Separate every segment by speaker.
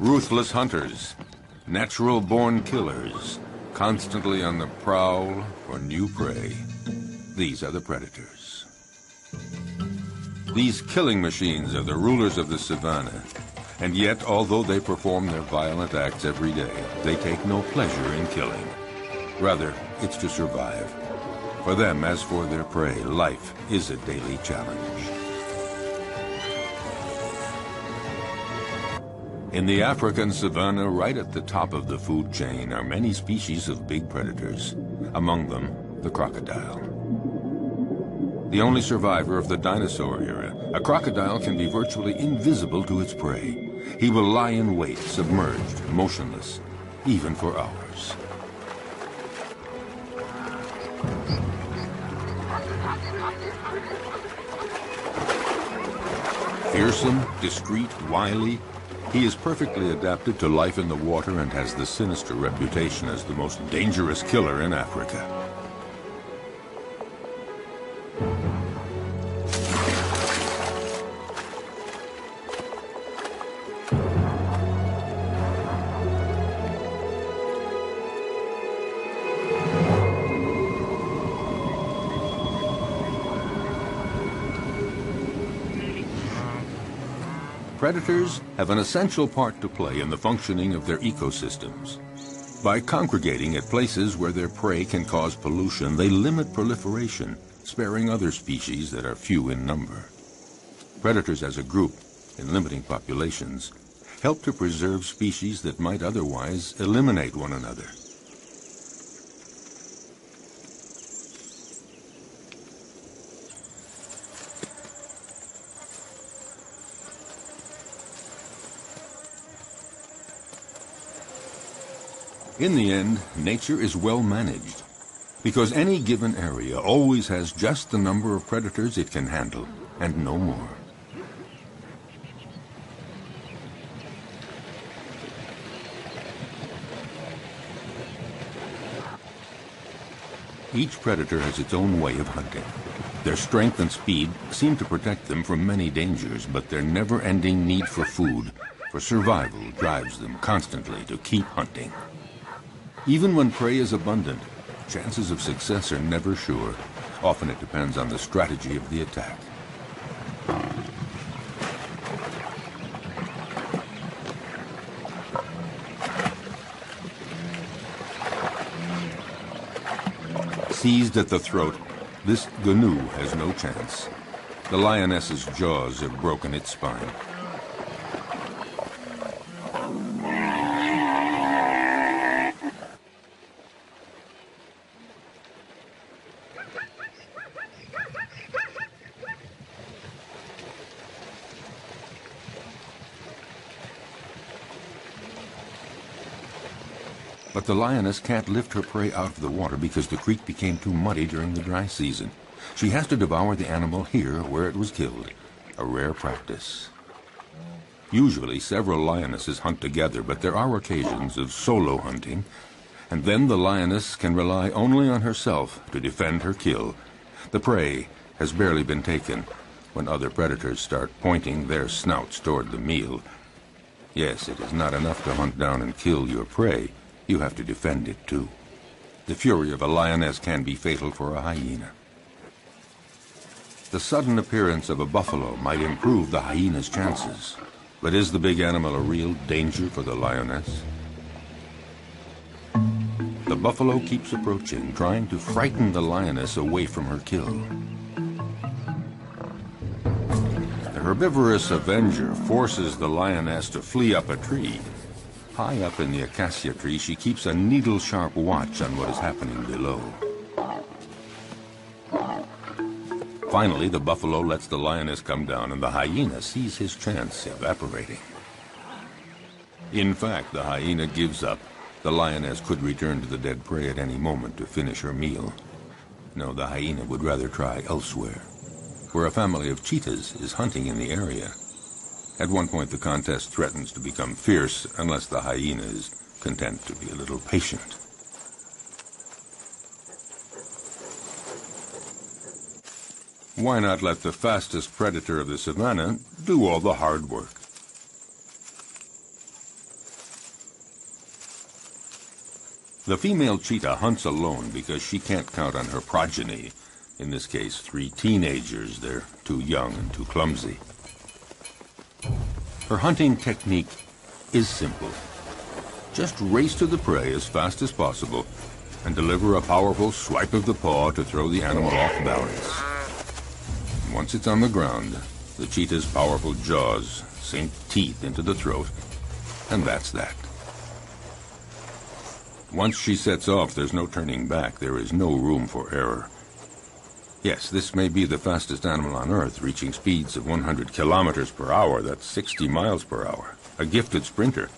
Speaker 1: Ruthless hunters, natural-born killers, constantly on the prowl for new prey. These are the predators. These killing machines are the rulers of the savannah. And yet, although they perform their violent acts every day, they take no pleasure in killing. Rather, it's to survive. For them, as for their prey, life is a daily challenge. In the African savanna, right at the top of the food chain, are many species of big predators. Among them, the crocodile. The only survivor of the dinosaur era, a crocodile can be virtually invisible to its prey. He will lie in wait, submerged, motionless, even for hours. Fearsome, discreet, wily, he is perfectly adapted to life in the water and has the sinister reputation as the most dangerous killer in Africa. Predators have an essential part to play in the functioning of their ecosystems. By congregating at places where their prey can cause pollution, they limit proliferation, sparing other species that are few in number. Predators as a group, in limiting populations, help to preserve species that might otherwise eliminate one another. In the end, nature is well managed, because any given area always has just the number of predators it can handle, and no more. Each predator has its own way of hunting. Their strength and speed seem to protect them from many dangers, but their never-ending need for food, for survival, drives them constantly to keep hunting. Even when prey is abundant, chances of success are never sure. Often it depends on the strategy of the attack. Seized at the throat, this gnu has no chance. The lioness's jaws have broken its spine. But the lioness can't lift her prey out of the water because the creek became too muddy during the dry season. She has to devour the animal here where it was killed, a rare practice. Usually several lionesses hunt together, but there are occasions of solo hunting, and then the lioness can rely only on herself to defend her kill. The prey has barely been taken when other predators start pointing their snouts toward the meal. Yes, it is not enough to hunt down and kill your prey. You have to defend it, too. The fury of a lioness can be fatal for a hyena. The sudden appearance of a buffalo might improve the hyena's chances. But is the big animal a real danger for the lioness? The buffalo keeps approaching, trying to frighten the lioness away from her kill. The herbivorous avenger forces the lioness to flee up a tree. High up in the acacia tree, she keeps a needle-sharp watch on what is happening below. Finally, the buffalo lets the lioness come down, and the hyena sees his chance evaporating. In fact, the hyena gives up. The lioness could return to the dead prey at any moment to finish her meal. No, the hyena would rather try elsewhere, where a family of cheetahs is hunting in the area. At one point, the contest threatens to become fierce unless the hyena is content to be a little patient. Why not let the fastest predator of the savannah do all the hard work? The female cheetah hunts alone because she can't count on her progeny. In this case, 3 teenagers. They're too young and too clumsy. Her hunting technique is simple. Just race to the prey as fast as possible and deliver a powerful swipe of the paw to throw the animal off balance. Once it's on the ground, the cheetah's powerful jaws sink teeth into the throat, and that's that. Once she sets off, there's no turning back. There is no room for error. Yes, this may be the fastest animal on Earth, reaching speeds of 100 kilometers per hour. That's 60 miles per hour. A gifted sprinter.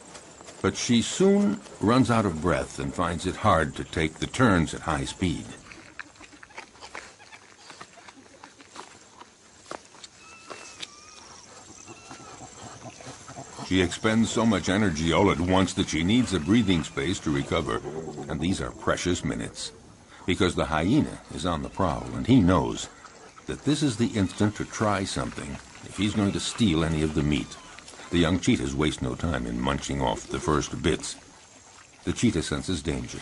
Speaker 1: But she soon runs out of breath and finds it hard to take the turns at high speed. She expends so much energy all at once that she needs a breathing space to recover, and these are precious minutes, because the hyena is on the prowl, and he knows that this is the instant to try something if he's going to steal any of the meat. The young cheetahs waste no time in munching off the first bits. The cheetah senses danger,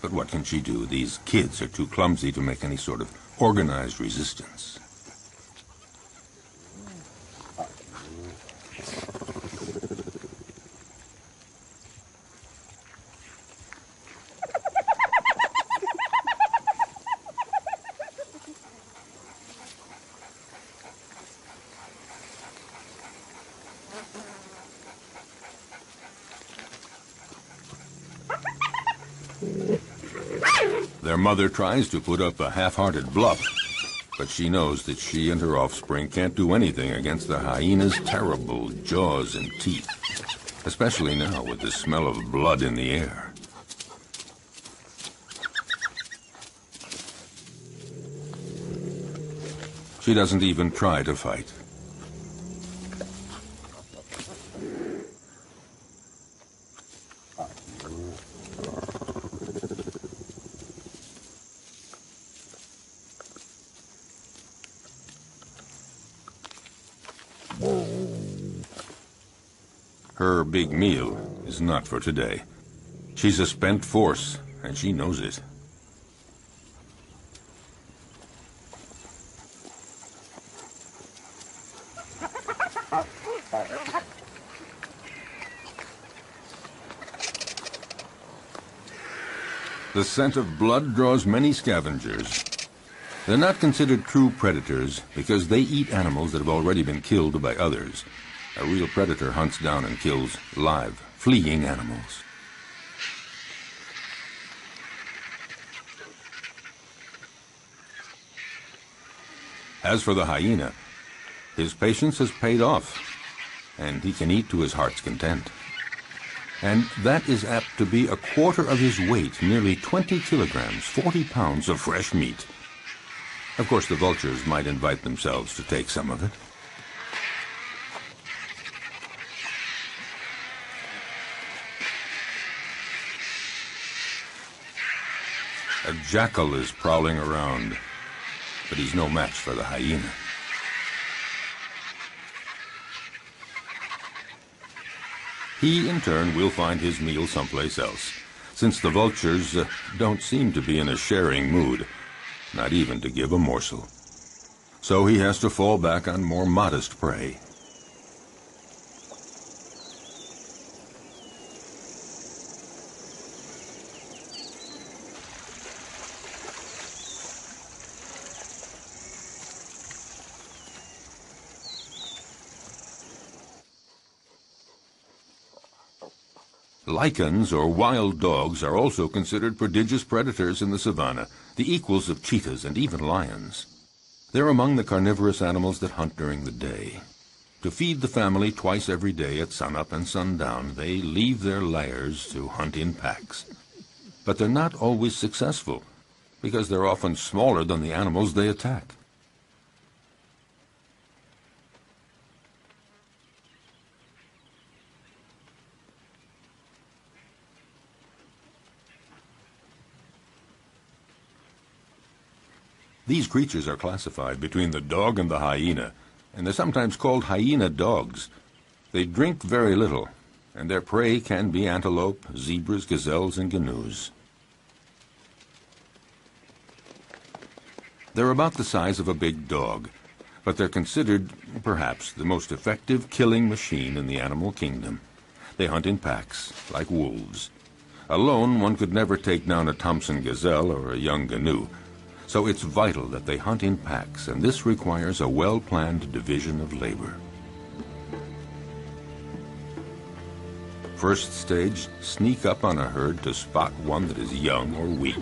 Speaker 1: but what can she do? These kids are too clumsy to make any sort of organized resistance. Their mother tries to put up a half-hearted bluff, but she knows that she and her offspring can't do anything against the hyena's terrible jaws and teeth, especially now with the smell of blood in the air. She doesn't even try to fight. Her big meal is not for today. She's a spent force, and she knows it. The scent of blood draws many scavengers. They're not considered true predators because they eat animals that have already been killed by others. A real predator hunts down and kills live, fleeing animals. As for the hyena, his patience has paid off, and he can eat to his heart's content. And that is apt to be a quarter of his weight, nearly 20 kilograms, 40 pounds of fresh meat. Of course, the vultures might invite themselves to take some of it. A jackal is prowling around, but he's no match for the hyena. He, in turn, will find his meal someplace else, since the vultures don't seem to be in a sharing mood, not even to give a morsel. So he has to fall back on more modest prey. Lichens, or wild dogs, are also considered prodigious predators in the savanna, the equals of cheetahs and even lions. They're among the carnivorous animals that hunt during the day. To feed the family twice every day at sunup and sundown, they leave their lairs to hunt in packs. But they're not always successful, because they're often smaller than the animals they attack. These creatures are classified between the dog and the hyena, and they're sometimes called hyena dogs. They drink very little, and their prey can be antelope, zebras, gazelles, and gnus. They're about the size of a big dog, but they're considered, perhaps, the most effective killing machine in the animal kingdom. They hunt in packs, like wolves. Alone, one could never take down a Thompson gazelle or a young gnu. So it's vital that they hunt in packs, and this requires a well-planned division of labor. First stage, sneak up on a herd to spot one that is young or weak.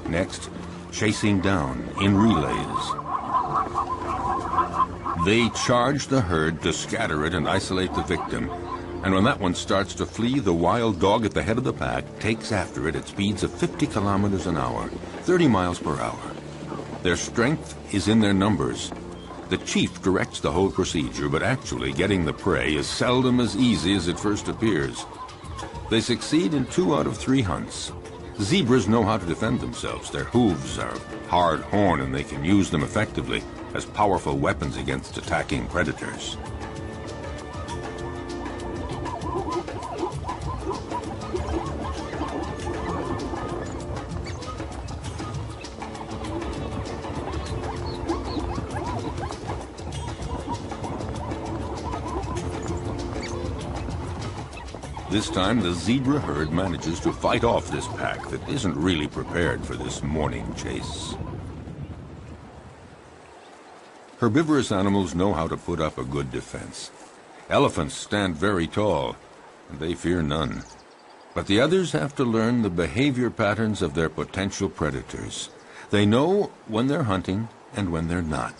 Speaker 1: Next, chasing down in relays. They charge the herd to scatter it and isolate the victim. And when that one starts to flee, the wild dog at the head of the pack takes after it at speeds of 50 kilometers an hour, 30 miles per hour. Their strength is in their numbers. The chief directs the whole procedure, but actually getting the prey is seldom as easy as it first appears. They succeed in 2 out of 3 hunts. Zebras know how to defend themselves. Their hooves are hard horn, and they can use them effectively as powerful weapons against attacking predators. This time, the zebra herd manages to fight off this pack that isn't really prepared for this morning chase. Herbivorous animals know how to put up a good defense. Elephants stand very tall, and they fear none. But the others have to learn the behavior patterns of their potential predators. They know when they're hunting and when they're not.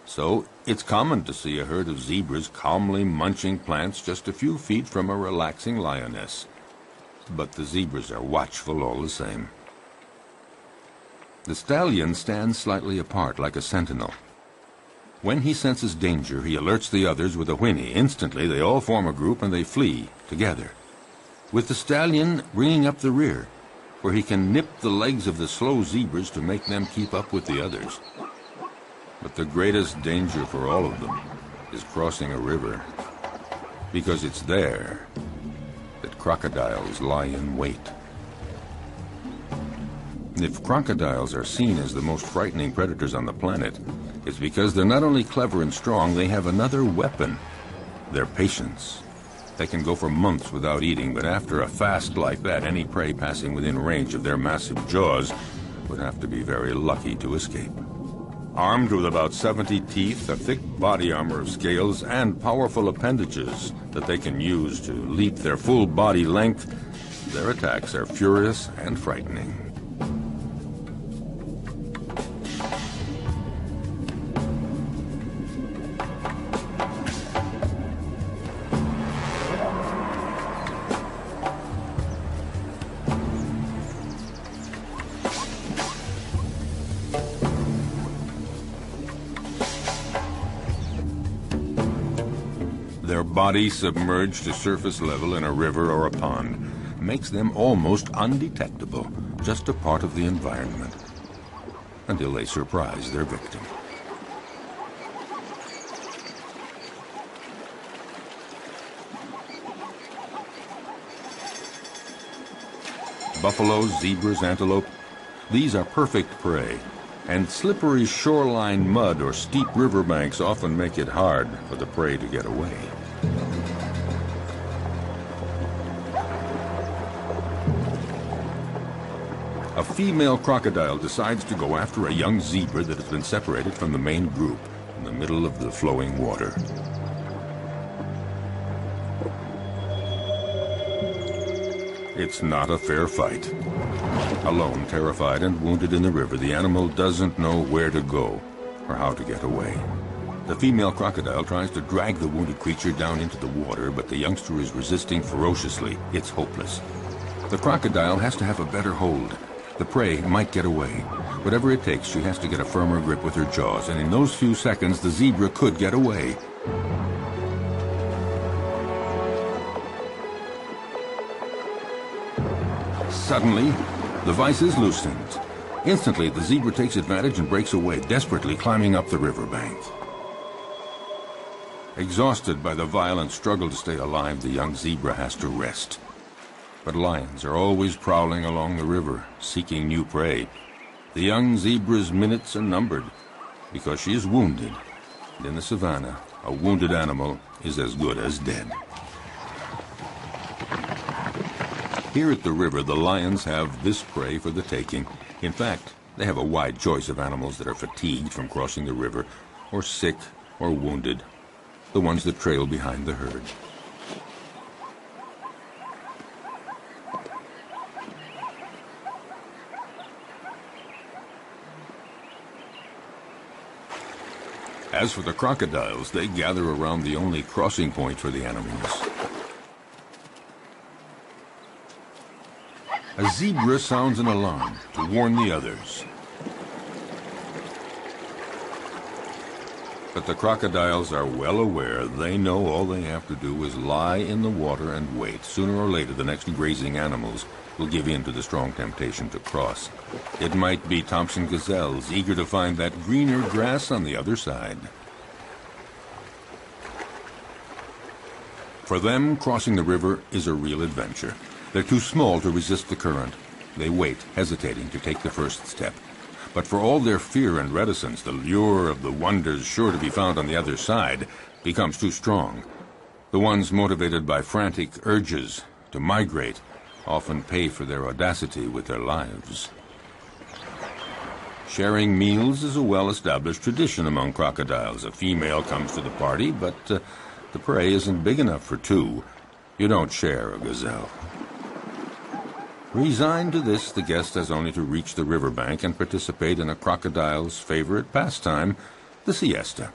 Speaker 1: So it's common to see a herd of zebras calmly munching plants just a few feet from a relaxing lioness. But the zebras are watchful all the same. The stallion stands slightly apart like a sentinel. When he senses danger, he alerts the others with a whinny. Instantly, they all form a group and they flee together, with the stallion bringing up the rear, where he can nip the legs of the slow zebras to make them keep up with the others. But the greatest danger for all of them is crossing a river, because it's there that crocodiles lie in wait. If crocodiles are seen as the most frightening predators on the planet, it's because they're not only clever and strong, they have another weapon: their patience. They can go for months without eating, but after a fast like that, any prey passing within range of their massive jaws would have to be very lucky to escape. Armed with about 70 teeth, a thick body armor of scales, and powerful appendages that they can use to leap their full body length, their attacks are furious and frightening. Their body submerged to surface level in a river or a pond makes them almost undetectable, just a part of the environment, until they surprise their victim. Buffaloes, zebras, antelope, these are perfect prey. And slippery shoreline mud or steep riverbanks often make it hard for the prey to get away. A female crocodile decides to go after a young zebra that has been separated from the main group in the middle of the flowing water. It's not a fair fight. Alone, terrified and wounded in the river, the animal doesn't know where to go or how to get away. The female crocodile tries to drag the wounded creature down into the water, but the youngster is resisting ferociously. It's hopeless. The crocodile has to have a better hold. The prey might get away. Whatever it takes, she has to get a firmer grip with her jaws, and in those few seconds, the zebra could get away. Suddenly, the vise is loosened. Instantly, the zebra takes advantage and breaks away, desperately climbing up the riverbank. Exhausted by the violent struggle to stay alive, the young zebra has to rest. But lions are always prowling along the river, seeking new prey. The young zebra's minutes are numbered because she is wounded. And in the savannah, a wounded animal is as good as dead. Here at the river, the lions have this prey for the taking. In fact, they have a wide choice of animals that are fatigued from crossing the river, or sick, or wounded, the ones that trail behind the herd. As for the crocodiles, they gather around the only crossing point for the animals. A zebra sounds an alarm to warn the others. But the crocodiles are well aware. They know all they have to do is lie in the water and wait. Sooner or later, the next grazing animals will give in to the strong temptation to cross. It might be Thompson gazelles, eager to find that greener grass on the other side. For them, crossing the river is a real adventure. They're too small to resist the current. They wait, hesitating to take the first step. But for all their fear and reticence, the lure of the wonders sure to be found on the other side becomes too strong. The ones motivated by frantic urges to migrate often pay for their audacity with their lives. Sharing meals is a well-established tradition among crocodiles. A female comes to the party, but the prey isn't big enough for two. You don't share a gazelle. Resigned to this, the guest has only to reach the riverbank and participate in a crocodile's favorite pastime, the siesta.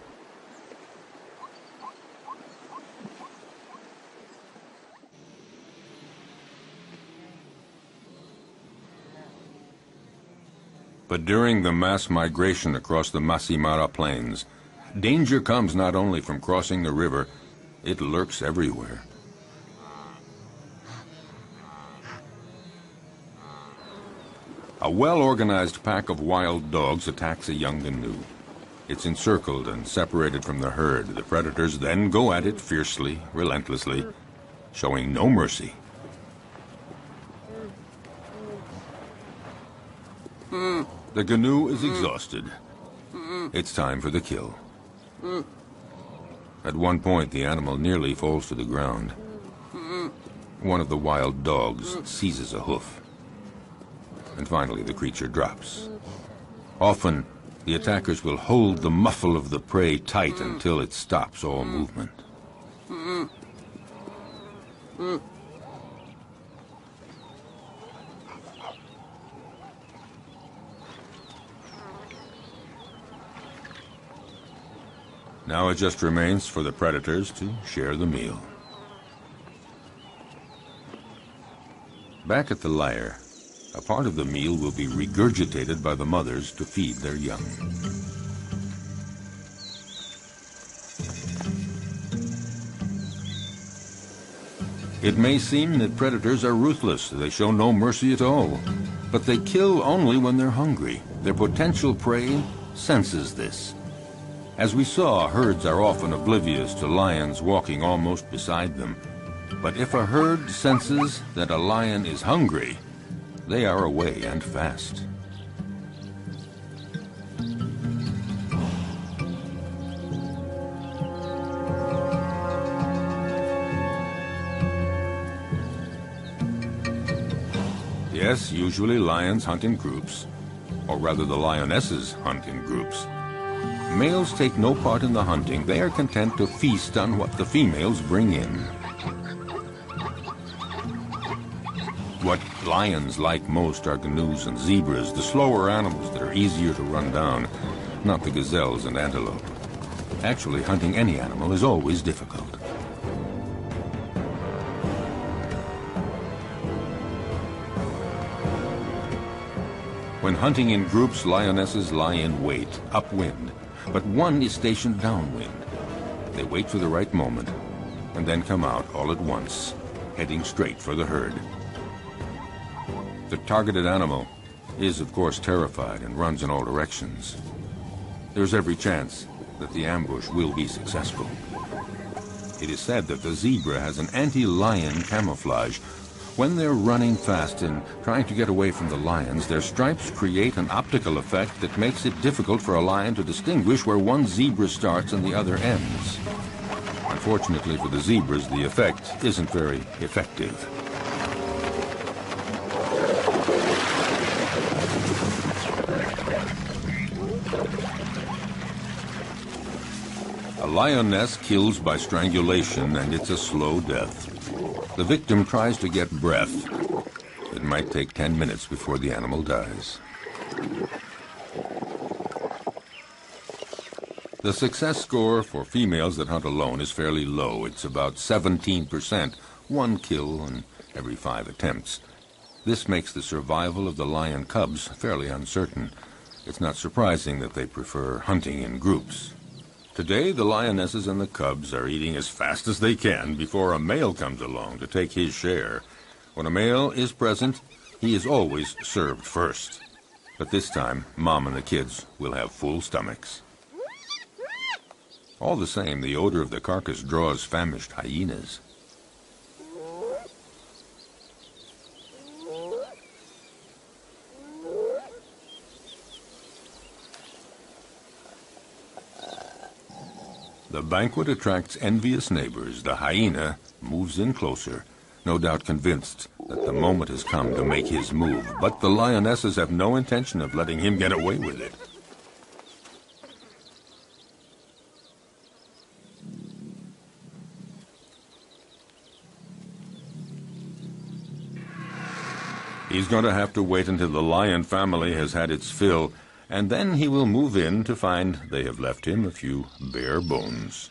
Speaker 1: But during the mass migration across the Masimara Plains, danger comes not only from crossing the river, it lurks everywhere. A well-organized pack of wild dogs attacks a young gnu. It's encircled and separated from the herd. The predators then go at it fiercely, relentlessly, showing no mercy. The gnu is exhausted. It's time for the kill. At one point, the animal nearly falls to the ground. One of the wild dogs seizes a hoof. And finally, the creature drops. Often, the attackers will hold the muffle of the prey tight until it stops all movement. Now it just remains for the predators to share the meal. Back at the lair, a part of the meal will be regurgitated by the mothers to feed their young. It may seem that predators are ruthless. They show no mercy at all. But they kill only when they're hungry. Their potential prey senses this. As we saw, herds are often oblivious to lions walking almost beside them. But if a herd senses that a lion is hungry, they are away and fast. Yes, usually lions hunt in groups, or rather the lionesses hunt in groups. Males take no part in the hunting. They are content to feast on what the females bring in. What lions like most are gnus and zebras, the slower animals that are easier to run down, not the gazelles and antelope. Actually, hunting any animal is always difficult. When hunting in groups, lionesses lie in wait, upwind, but one is stationed downwind. They wait for the right moment, and then come out all at once, heading straight for the herd. The targeted animal is, of course, terrified and runs in all directions. There's every chance that the ambush will be successful. It is said that the zebra has an anti-lion camouflage. When they're running fast and trying to get away from the lions, their stripes create an optical effect that makes it difficult for a lion to distinguish where one zebra starts and the other ends. Unfortunately for the zebras, the effect isn't very effective. A lioness kills by strangulation, and it's a slow death. The victim tries to get breath. It might take 10 minutes before the animal dies. The success score for females that hunt alone is fairly low. It's about 17%, one kill in every 5 attempts. This makes the survival of the lion cubs fairly uncertain. It's not surprising that they prefer hunting in groups. Today, the lionesses and the cubs are eating as fast as they can before a male comes along to take his share. When a male is present, he is always served first. But this time, Mom and the kids will have full stomachs. All the same, the odor of the carcass draws famished hyenas. The banquet attracts envious neighbors. The hyena moves in closer, no doubt convinced that the moment has come to make his move. But the lionesses have no intention of letting him get away with it. He's going to have to wait until the lion family has had its fill, and then he will move in to find they have left him a few bare bones.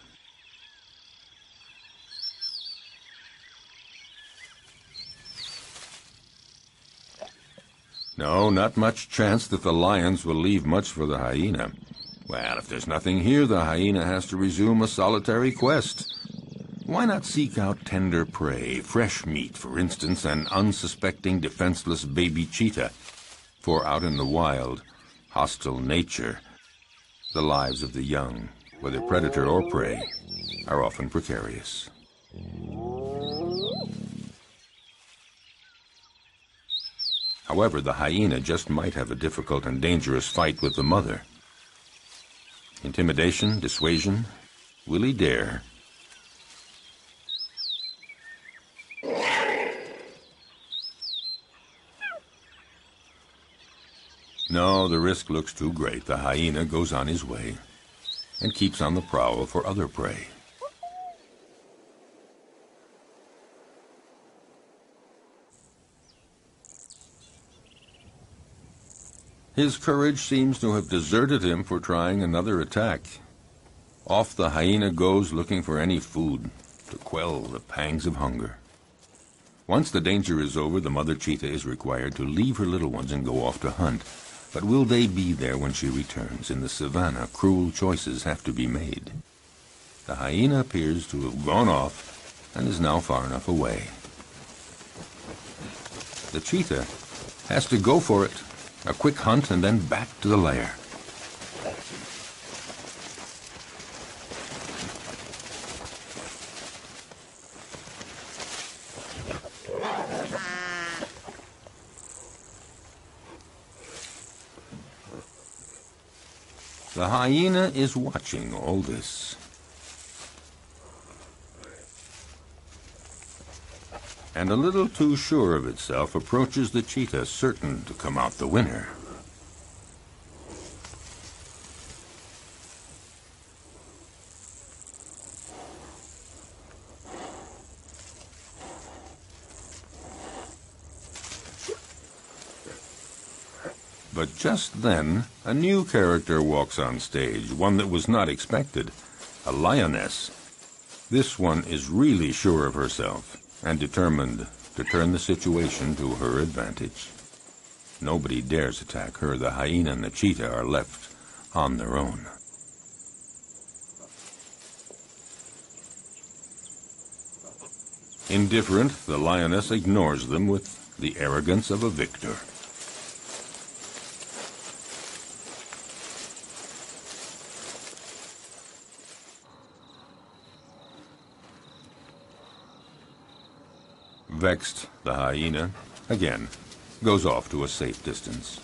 Speaker 1: No, not much chance that the lions will leave much for the hyena. Well, if there's nothing here, the hyena has to resume a solitary quest. Why not seek out tender prey, fresh meat, for instance, an unsuspecting, defenseless baby cheetah? For out in the wild, hostile nature, the lives of the young, whether predator or prey, are often precarious. However, the hyena just might have a difficult and dangerous fight with the mother. Intimidation, dissuasion, will he dare? No, the risk looks too great. The hyena goes on his way and keeps on the prowl for other prey. His courage seems to have deserted him for trying another attack. Off the hyena goes looking for any food to quell the pangs of hunger. Once the danger is over, the mother cheetah is required to leave her little ones and go off to hunt. But will they be there when she returns? In the savannah, cruel choices have to be made. The hyena appears to have gone off and is now far enough away. The cheetah has to go for it. A quick hunt and then back to the lair. The hyena is watching all this. And a little too sure of itself approaches the cheetah, certain to come out the winner. But just then, a new character walks on stage, one that was not expected, a lioness. This one is really sure of herself and determined to turn the situation to her advantage. Nobody dares attack her. The hyena and the cheetah are left on their own. Indifferent, the lioness ignores them with the arrogance of a victor. Vexed, the hyena, again, goes off to a safe distance.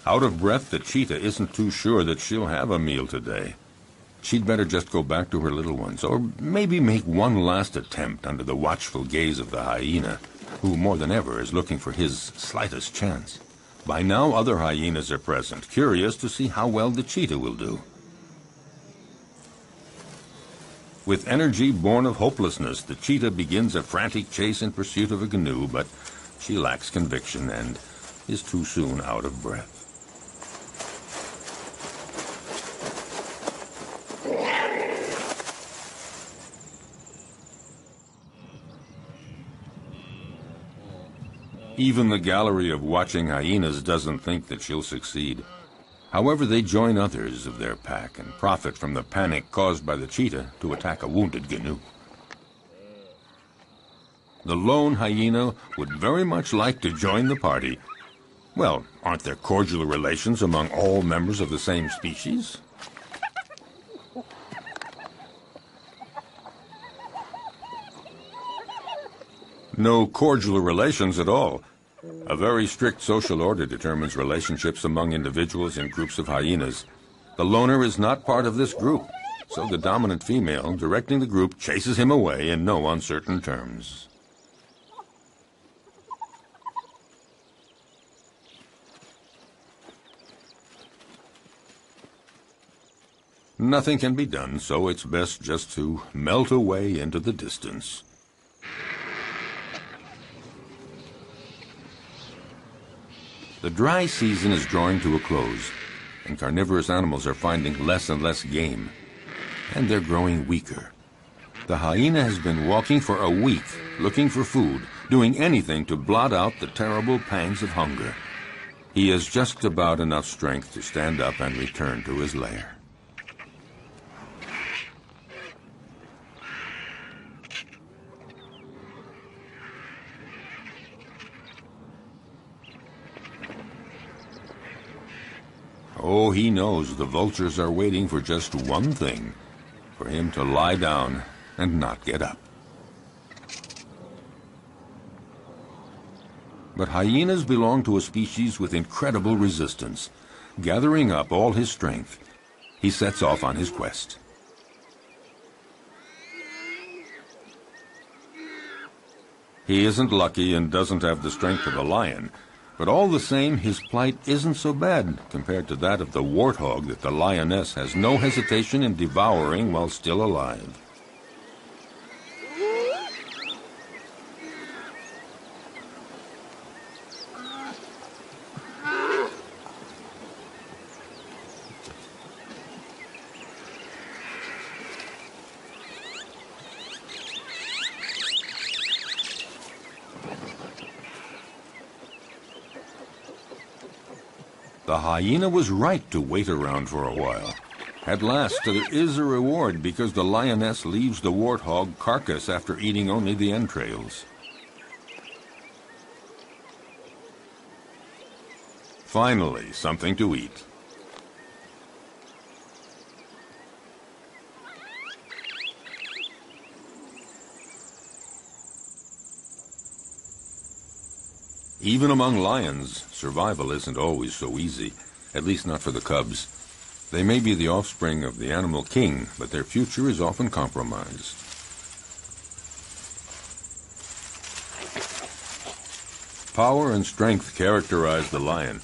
Speaker 1: Out of breath, the cheetah isn't too sure that she'll have a meal today. She'd better just go back to her little ones, or maybe make one last attempt under the watchful gaze of the hyena, who more than ever is looking for his slightest chance. By now, other hyenas are present, curious to see how well the cheetah will do. With energy born of hopelessness, the cheetah begins a frantic chase in pursuit of a canoe, but she lacks conviction and is too soon out of breath. Even the gallery of watching hyenas doesn't think that she'll succeed. However, they join others of their pack and profit from the panic caused by the cheetah to attack a wounded canoe. The lone hyena would very much like to join the party. Well, aren't there cordial relations among all members of the same species? No cordial relations at all. A very strict social order determines relationships among individuals in groups of hyenas. The loner is not part of this group, so the dominant female directing the group chases him away in no uncertain terms. Nothing can be done, so it's best just to melt away into the distance. The dry season is drawing to a close, and carnivorous animals are finding less and less game, and they're growing weaker. The hyena has been walking for a week, looking for food, doing anything to blot out the terrible pangs of hunger. He has just about enough strength to stand up and return to his lair. Oh, he knows the vultures are waiting for just one thing, for him to lie down and not get up. But hyenas belong to a species with incredible resistance. Gathering up all his strength, he sets off on his quest. He isn't lucky and doesn't have the strength of a lion, but all the same, his plight isn't so bad compared to that of the warthog that the lioness has no hesitation in devouring while still alive. The hyena was right to wait around for a while. At last, there is a reward because the lioness leaves the warthog carcass after eating only the entrails. Finally, something to eat. Even among lions, survival isn't always so easy, at least not for the cubs. They may be the offspring of the animal king, but their future is often compromised. Power and strength characterize the lion,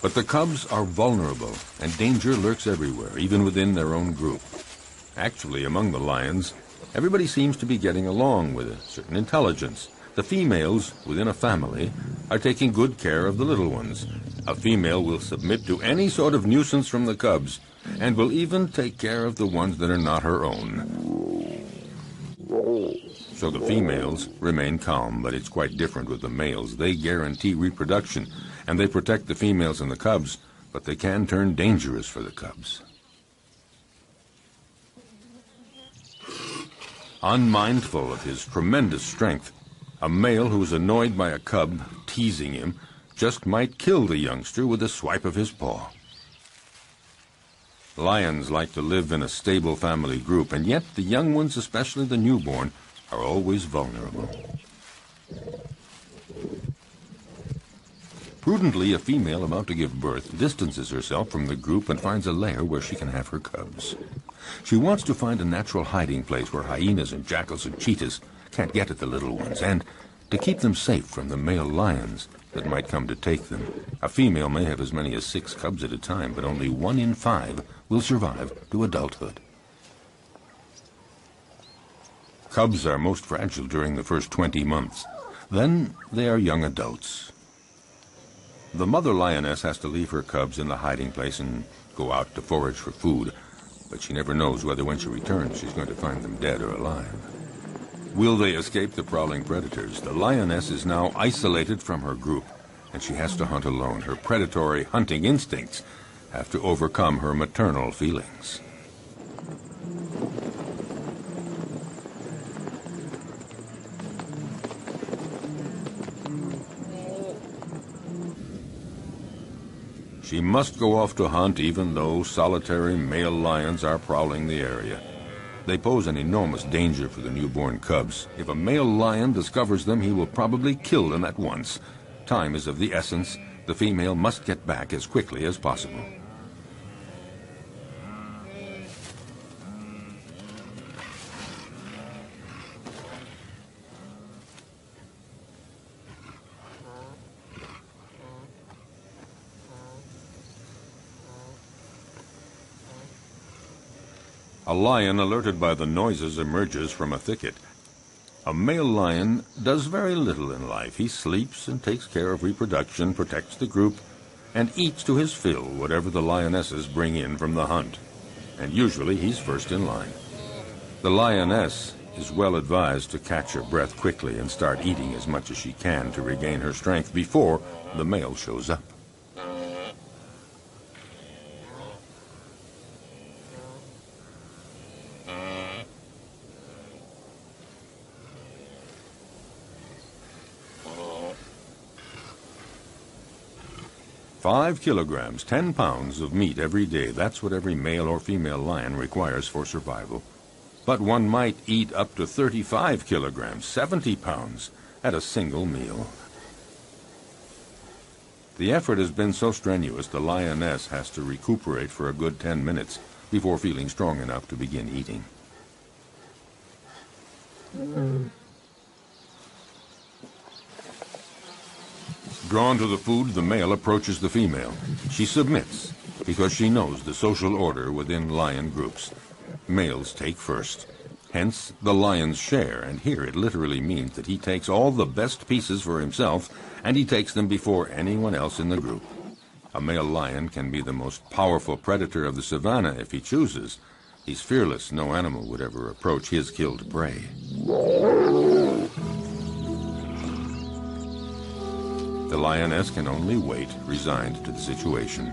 Speaker 1: but the cubs are vulnerable, and danger lurks everywhere, even within their own group. Actually, among the lions, everybody seems to be getting along with a certain intelligence. The females within a family are taking good care of the little ones. A female will submit to any sort of nuisance from the cubs, and will even take care of the ones that are not her own. So the females remain calm, but it's quite different with the males. They guarantee reproduction, and they protect the females and the cubs, but they can turn dangerous for the cubs. Unmindful of his tremendous strength, a male who is annoyed by a cub teasing him just might kill the youngster with a swipe of his paw. Lions like to live in a stable family group, and yet the young ones, especially the newborn, are always vulnerable. Prudently, a female about to give birth distances herself from the group and finds a lair where she can have her cubs. She wants to find a natural hiding place where hyenas and jackals and cheetahs can't get at the little ones, and to keep them safe from the male lions that might come to take them. A female may have as many as 6 cubs at a time, but only 1 in 5 will survive to adulthood. Cubs are most fragile during the first 20 months. Then they are young adults. The mother lioness has to leave her cubs in the hiding place and go out to forage for food, but she never knows whether when she returns she's going to find them dead or alive. Will they escape the prowling predators? The lioness is now isolated from her group, and she has to hunt alone. Her predatory hunting instincts have to overcome her maternal feelings. She must go off to hunt even though solitary male lions are prowling the area. They pose an enormous danger for the newborn cubs. If a male lion discovers them, he will probably kill them at once. Time is of the essence. The female must get back as quickly as possible. A lion, alerted by the noises, emerges from a thicket. A male lion does very little in life. He sleeps and takes care of reproduction, protects the group, and eats to his fill whatever the lionesses bring in from the hunt. And usually he's first in line. The lioness is well advised to catch her breath quickly and start eating as much as she can to regain her strength before the male shows up. Five kilograms, 10 pounds of meat every day. That's what every male or female lion requires for survival. But one might eat up to 35 kilograms, 70 pounds, at a single meal. The effort has been so strenuous, the lioness has to recuperate for a good 10 minutes before feeling strong enough to begin eating. Drawn to the food, the male approaches the female. She submits because she knows the social order within lion groups. Males take first. Hence the lion's share, and here it literally means that he takes all the best pieces for himself, and he takes them before anyone else in the group. A male lion can be the most powerful predator of the savannah if he chooses. He's fearless. No animal would ever approach his killed prey. The lioness can only wait, resigned to the situation,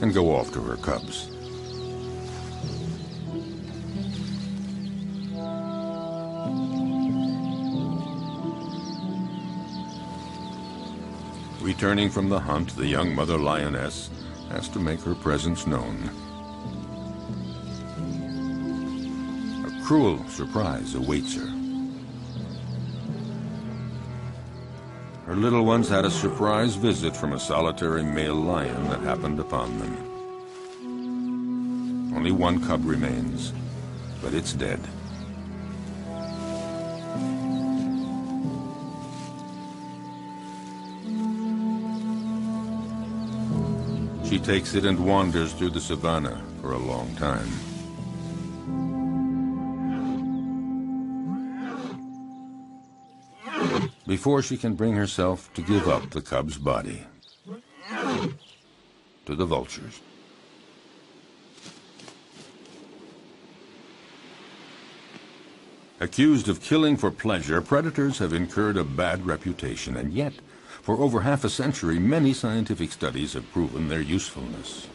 Speaker 1: and go off to her cubs. Returning from the hunt, the young mother lioness has to make her presence known. A cruel surprise awaits her. Her little ones had a surprise visit from a solitary male lion that happened upon them. Only one cub remains, but it's dead. She takes it and wanders through the savannah for a long time. Before she can bring herself to give up the cub's body to the vultures. Accused of killing for pleasure, predators have incurred a bad reputation, and yet, for over half a century, many scientific studies have proven their usefulness.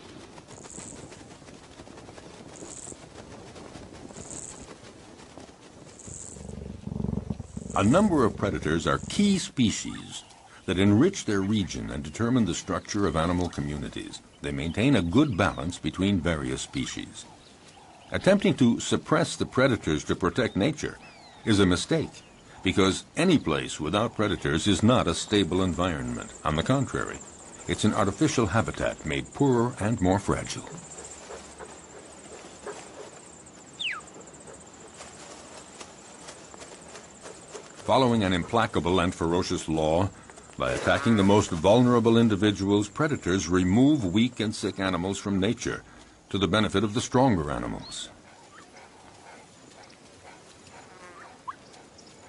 Speaker 1: A number of predators are key species that enrich their region and determine the structure of animal communities. They maintain a good balance between various species. Attempting to suppress the predators to protect nature is a mistake, because any place without predators is not a stable environment. On the contrary, it's an artificial habitat made poorer and more fragile. Following an implacable and ferocious law, by attacking the most vulnerable individuals, predators remove weak and sick animals from nature to the benefit of the stronger animals.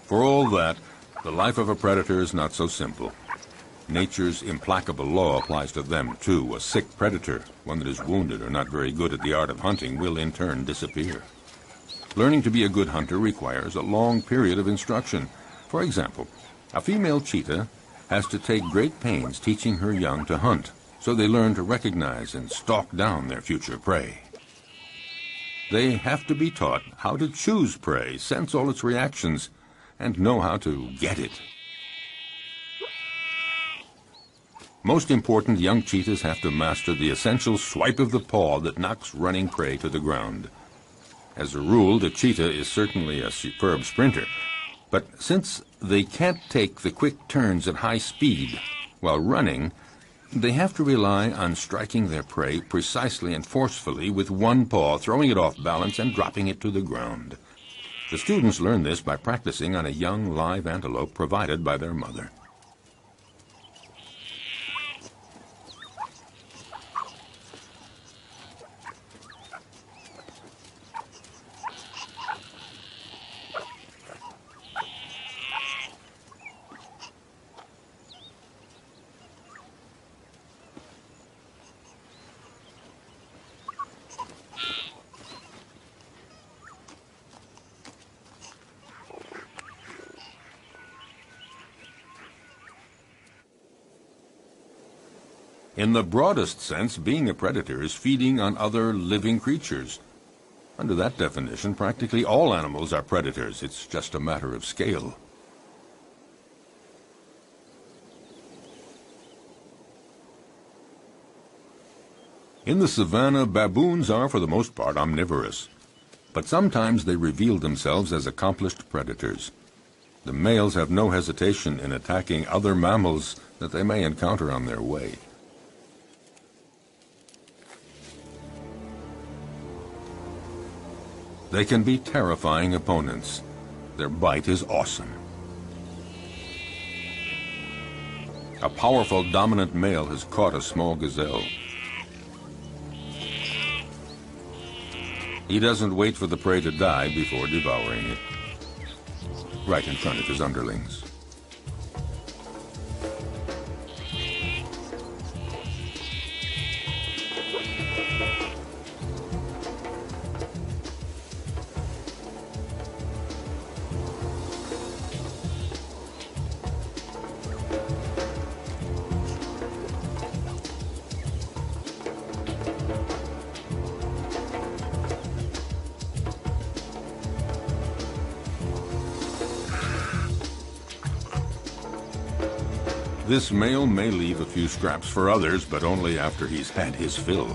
Speaker 1: For all that, the life of a predator is not so simple. Nature's implacable law applies to them, too. A sick predator, one that is wounded or not very good at the art of hunting, will in turn disappear. Learning to be a good hunter requires a long period of instruction. For example, a female cheetah has to take great pains teaching her young to hunt, so they learn to recognize and stalk down their future prey. They have to be taught how to choose prey, sense all its reactions, and know how to get it. Most important, young cheetahs have to master the essential swipe of the paw that knocks running prey to the ground. As a rule, the cheetah is certainly a superb sprinter, but since they can't take the quick turns at high speed while running, they have to rely on striking their prey precisely and forcefully with one paw, throwing it off balance and dropping it to the ground. The students learn this by practicing on a young live antelope provided by their mother. In the broadest sense, being a predator is feeding on other living creatures. Under that definition, practically all animals are predators. It's just a matter of scale. In the savannah, baboons are for the most part omnivorous, but sometimes they reveal themselves as accomplished predators. The males have no hesitation in attacking other mammals that they may encounter on their way. They can be terrifying opponents. Their bite is awesome. A powerful dominant male has caught a small gazelle. He doesn't wait for the prey to die before devouring it, right in front of his underlings. This male may leave a few scraps for others, but only after he's had his fill.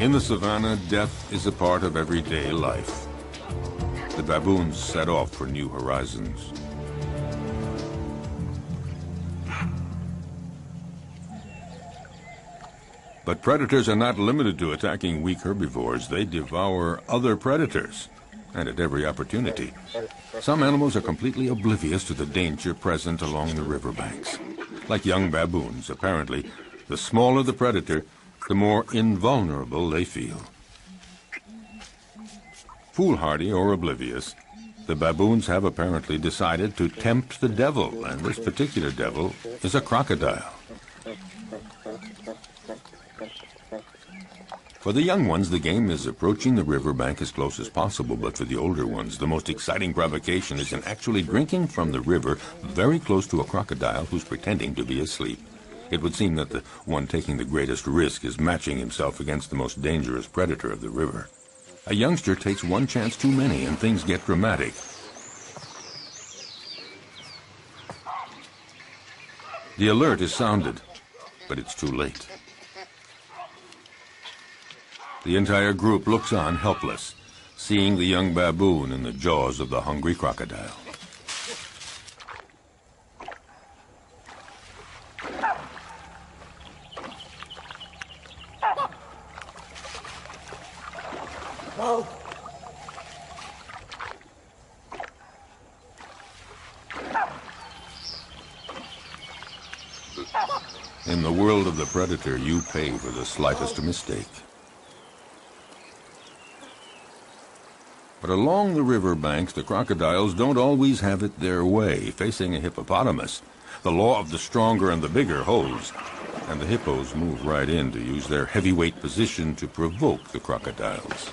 Speaker 1: In the savannah, death is a part of everyday life. The baboons set off for new horizons. But predators are not limited to attacking weak herbivores. They devour other predators, and at every opportunity. Some animals are completely oblivious to the danger present along the riverbanks. Like young baboons, apparently, the smaller the predator, the more invulnerable they feel. Foolhardy or oblivious, the baboons have apparently decided to tempt the devil, and this particular devil is a crocodile. For the young ones, the game is approaching the riverbank as close as possible, but for the older ones, the most exciting provocation is in actually drinking from the river very close to a crocodile who's pretending to be asleep. It would seem that the one taking the greatest risk is matching himself against the most dangerous predator of the river. A youngster takes one chance too many, and things get dramatic. The alert is sounded, but it's too late. The entire group looks on helpless, seeing the young baboon in the jaws of the hungry crocodile. In the world of the predator, you pay for the slightest mistake. But along the river banks, the crocodiles don't always have it their way. Facing a hippopotamus, the law of the stronger and the bigger holds, and the hippos move right in to use their heavyweight position to provoke the crocodiles.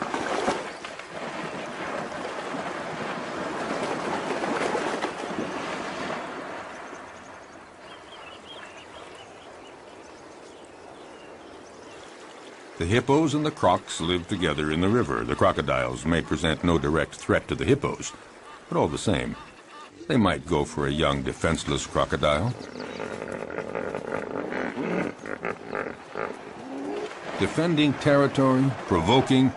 Speaker 1: The hippos and the crocs live together in the river. The crocodiles may present no direct threat to the hippos, but all the same, they might go for a young, defenseless crocodile. Defending territory, provoking,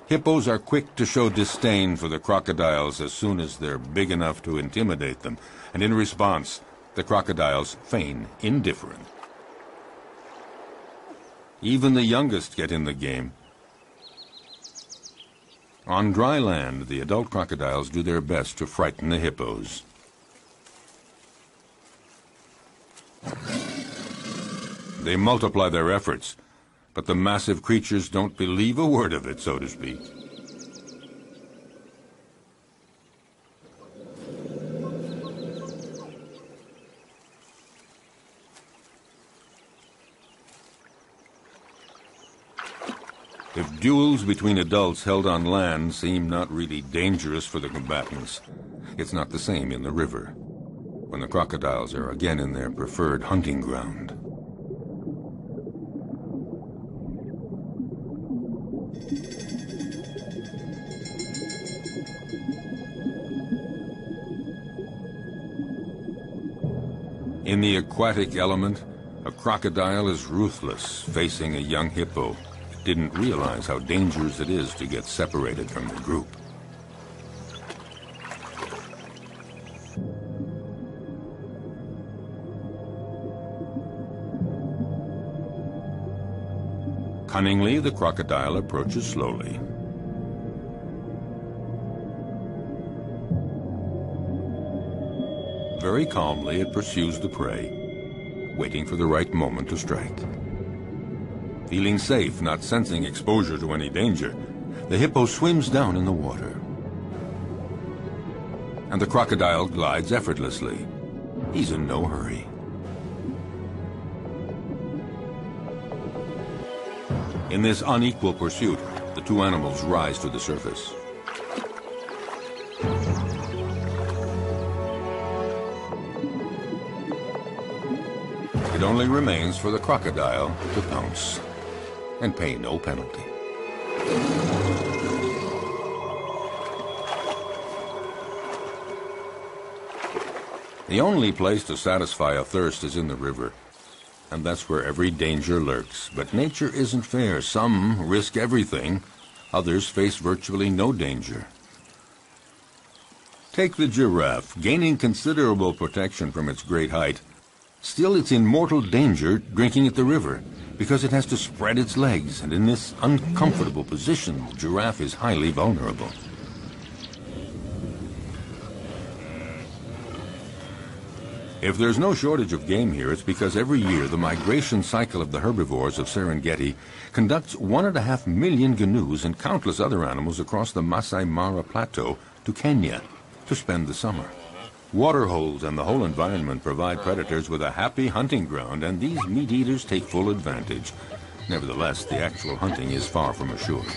Speaker 1: hippos are quick to show disdain for the crocodiles as soon as they're big enough to intimidate them, and in response, the crocodiles feign indifference. Even the youngest get in the game. On dry land, the adult crocodiles do their best to frighten the hippos. They multiply their efforts, but the massive creatures don't believe a word of it, so to speak. If duels between adults held on land seem not really dangerous for the combatants, it's not the same in the river, when the crocodiles are again in their preferred hunting ground. In the aquatic element, a crocodile is ruthless, facing a young hippo. Didn't realize how dangerous it is to get separated from the group. Cunningly, the crocodile approaches slowly. Very calmly, it pursues the prey, waiting for the right moment to strike. Feeling safe, not sensing exposure to any danger, the hippo swims down in the water. And the crocodile glides effortlessly. He's in no hurry. In this unequal pursuit, the two animals rise to the surface. It only remains for the crocodile to pounce and pay no penalty. The only place to satisfy a thirst is in the river, and that's where every danger lurks. But nature isn't fair. Some risk everything, others face virtually no danger. Take the giraffe, gaining considerable protection from its great height. Still, it's in mortal danger drinking at the river, because it has to spread its legs, and in this uncomfortable position, the giraffe is highly vulnerable. If there's no shortage of game here, it's because every year the migration cycle of the herbivores of Serengeti conducts 1.5 million gnus and countless other animals across the Masai Mara Plateau to Kenya to spend the summer. Waterholes and the whole environment provide predators with a happy hunting ground, and these meat-eaters take full advantage. Nevertheless, the actual hunting is far from assured.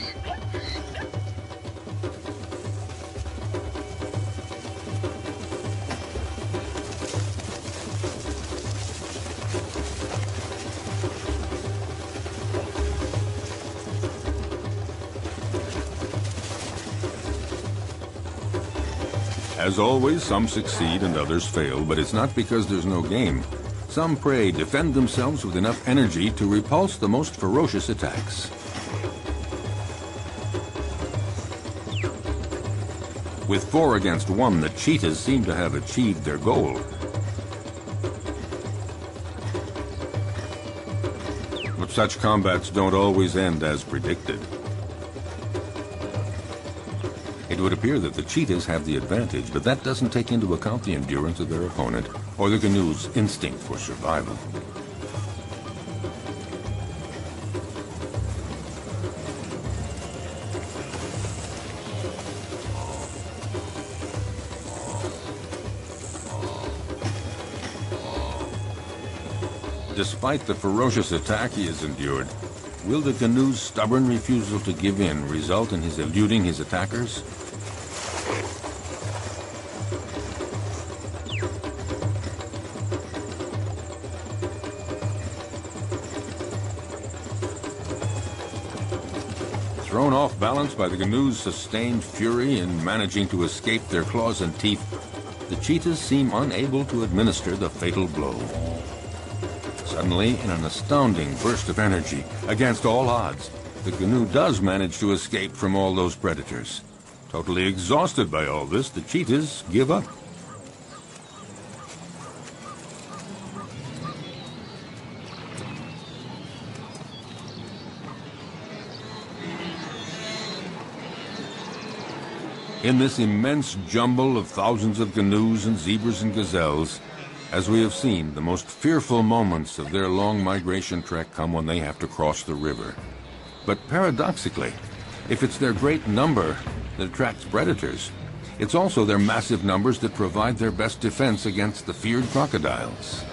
Speaker 1: As always, some succeed and others fail, but it's not because there's no game. Some prey defend themselves with enough energy to repulse the most ferocious attacks. With 4 against 1, the cheetahs seem to have achieved their goal. But such combats don't always end as predicted. It would appear that the cheetahs have the advantage, but that doesn't take into account the endurance of their opponent or the canoe's instinct for survival. Despite the ferocious attack he has endured, will the canoe's stubborn refusal to give in result in his eluding his attackers? Thrown off balance by the canoe's sustained fury in managing to escape their claws and teeth, the cheetahs seem unable to administer the fatal blow. Suddenly, in an astounding burst of energy, against all odds, the canoe does manage to escape from all those predators. Totally exhausted by all this, the cheetahs give up. In this immense jumble of thousands of canoes and zebras and gazelles, as we have seen, the most fearful moments of their long migration trek come when they have to cross the river. But paradoxically, if it's their great number that attracts predators, it's also their massive numbers that provide their best defense against the feared crocodiles.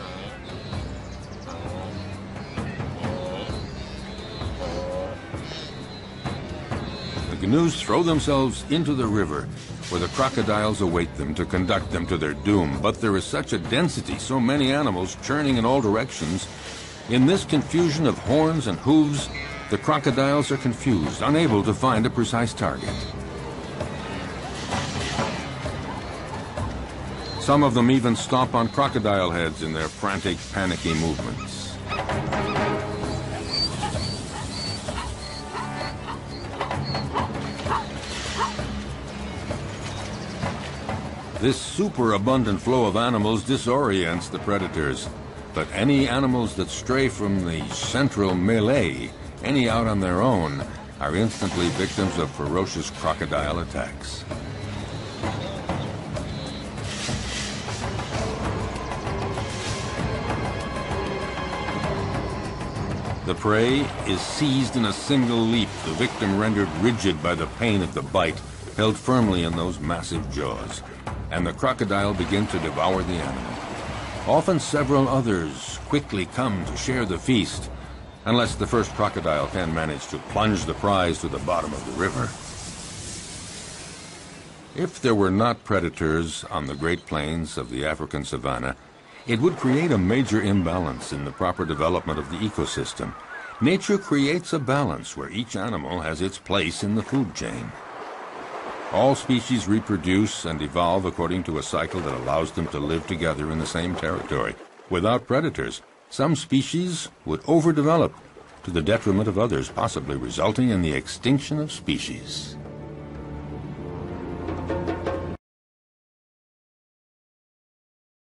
Speaker 1: The canoes throw themselves into the river, where the crocodiles await them to conduct them to their doom. But there is such a density, so many animals churning in all directions. In this confusion of horns and hooves, the crocodiles are confused, unable to find a precise target. Some of them even stomp on crocodile heads in their frantic, panicky movements. This superabundant flow of animals disorients the predators, but any animals that stray from the central melee, any out on their own, are instantly victims of ferocious crocodile attacks. The prey is seized in a single leap, the victim rendered rigid by the pain of the bite, held firmly in those massive jaws, and the crocodile begins to devour the animal. Often several others quickly come to share the feast, unless the first crocodile can manage to plunge the prize to the bottom of the river. If there were not predators on the Great Plains of the African savanna, it would create a major imbalance in the proper development of the ecosystem. Nature creates a balance where each animal has its place in the food chain. All species reproduce and evolve according to a cycle that allows them to live together in the same territory. Without predators, some species would overdevelop to the detriment of others, possibly resulting in the extinction of species.